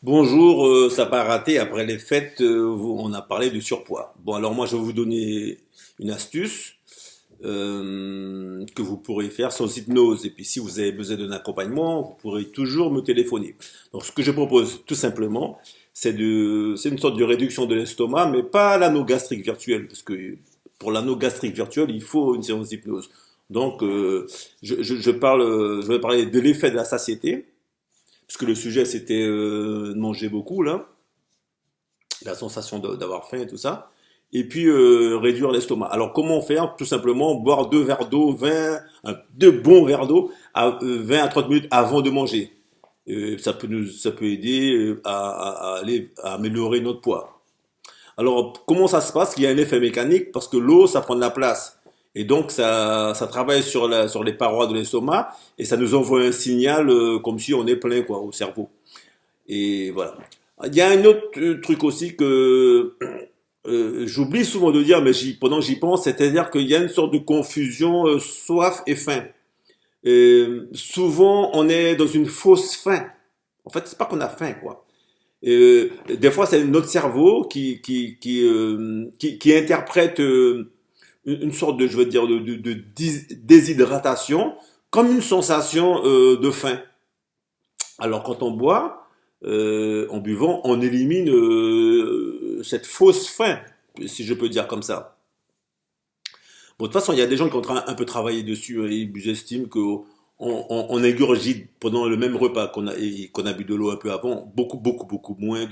Bonjour, ça n'a pas raté. Après les fêtes, on a parlé du surpoids. Bon, alors moi, je vais vous donner une astuce que vous pourrez faire sans hypnose. Et puis, si vous avez besoin d'un accompagnement, vous pourrez toujours me téléphoner. Donc, ce que je propose, tout simplement, c'est une sorte de réduction de l'estomac, mais pas l'anneau gastrique virtuel, parce que pour l'anneau gastrique virtuel, il faut une séance d'hypnose. Donc, je vais parler de l'effet de la satiété parce que le sujet c'était de manger beaucoup là, la sensation d'avoir faim et tout ça, et puis réduire l'estomac. Alors comment faire? Tout simplement boire deux verres d'eau, 20, deux bons verres d'eau à 20 à 30 minutes avant de manger. Ça peut aider à améliorer notre poids. Alors, comment ça se passe? Il y a un effet mécanique parce que l'eau, ça prend de la place. Et donc, ça travaille sur les parois de l'estomac et ça nous envoie un signal comme si on est plein, quoi, au cerveau. Et voilà. Il y a un autre truc aussi que j'oublie souvent de dire, mais pendant que j'y pense, c'est-à-dire qu'il y a une sorte de confusion soif et faim. Souvent, on est dans une fausse faim. En fait, c'est pas qu'on a faim, quoi. Des fois, c'est notre cerveau qui interprète une sorte de, je veux dire, déshydratation comme une sensation de faim. Alors, quand on boit, en buvant, on élimine cette fausse faim, si je peux dire comme ça. Bon, de toute façon, il y a des gens qui ont un peu travaillé dessus et ils estiment on ingurgite pendant le même repas qu'on a bu de l'eau un peu avant, beaucoup moins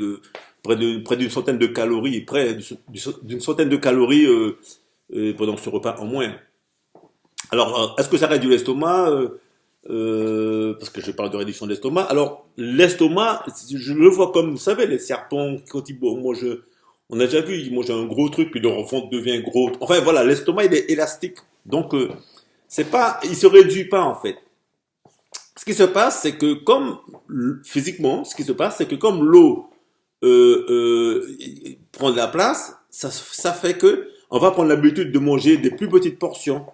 près d'une centaine de calories, d'une centaine de calories pendant ce repas en moins. Alors, est-ce que ça réduit l'estomac parce que je parle de réduction de l'estomac. Alors, l'estomac, je le vois comme, vous savez, les serpents, quand ils on a déjà vu, ils mangent un gros truc, puis leur ventre devient gros. Enfin, voilà, l'estomac, il est élastique. Donc, c'est pas, il se réduit pas, en fait. Ce qui se passe, c'est que physiquement, ce qui se passe, c'est que comme l'eau prend de la place, ça fait que on va prendre l'habitude de manger des plus petites portions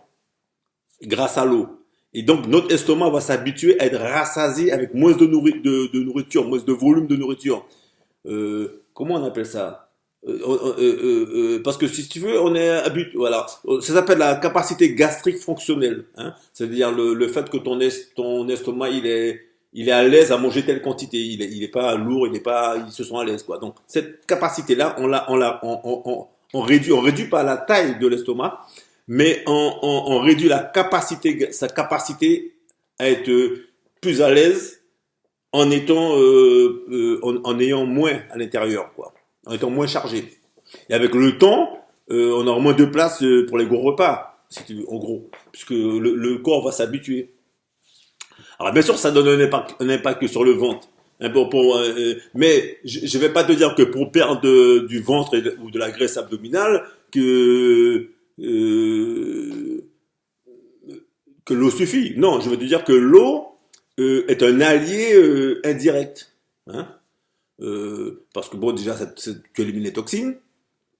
grâce à l'eau. Et donc, notre estomac va s'habituer à être rassasié avec moins de nourriture, moins de volume de nourriture. Comment on appelle ça? Parce que si tu veux, on est habitué, voilà, ça s'appelle la capacité gastrique fonctionnelle, hein. C'est-à-dire le fait que ton estomac, il est à l'aise à manger telle quantité, il est pas lourd, il se sent à l'aise, quoi. Donc, cette capacité-là, on réduit pas la taille de l'estomac, mais on réduit sa capacité à être plus à l'aise en ayant moins à l'intérieur, quoi, en étant moins chargé. Et avec le temps, on aura moins de place pour les gros repas, si tu veux, en gros, puisque le corps va s'habituer. Alors bien sûr, ça donne un impact sur le ventre. Hein, mais je vais pas te dire que pour perdre du ventre ou de la graisse abdominale euh, que l'eau suffit. Non, je veux te dire que l'eau est un allié indirect. Hein. Parce que bon, déjà, tu élimines les toxines,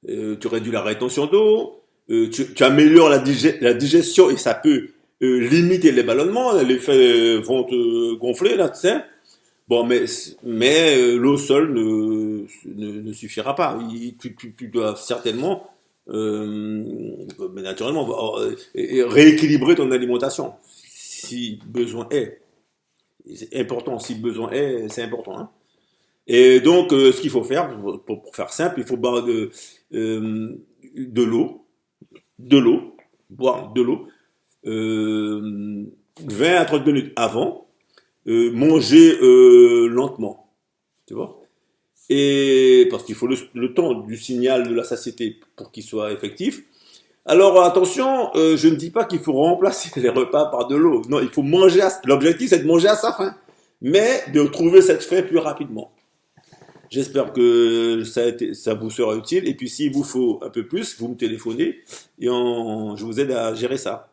tu réduis la rétention d'eau, tu améliores la digestion et ça peut limiter les ballonnements, l'effet ventre gonflé, là, tu sais. Bon, l'eau seule ne suffira pas. Tu dois certainement, mais naturellement, rééquilibrer ton alimentation, si besoin est. C'est important, si besoin est, c'est important. Hein. Et donc, ce qu'il faut faire, pour faire simple, il faut boire de l'eau, de l'eau, boire de l'eau, 20 à 30 minutes avant, manger lentement, tu vois. Et parce qu'il faut le temps du signal de la satiété pour qu'il soit effectif. Alors attention, je ne dis pas qu'il faut remplacer les repas par de l'eau. Non, il faut manger. L'objectif, c'est de manger à sa faim, mais de trouver cette faim plus rapidement. J'espère que ça vous sera utile. Et puis s'il vous faut un peu plus, vous me téléphonez et je vous aide à gérer ça.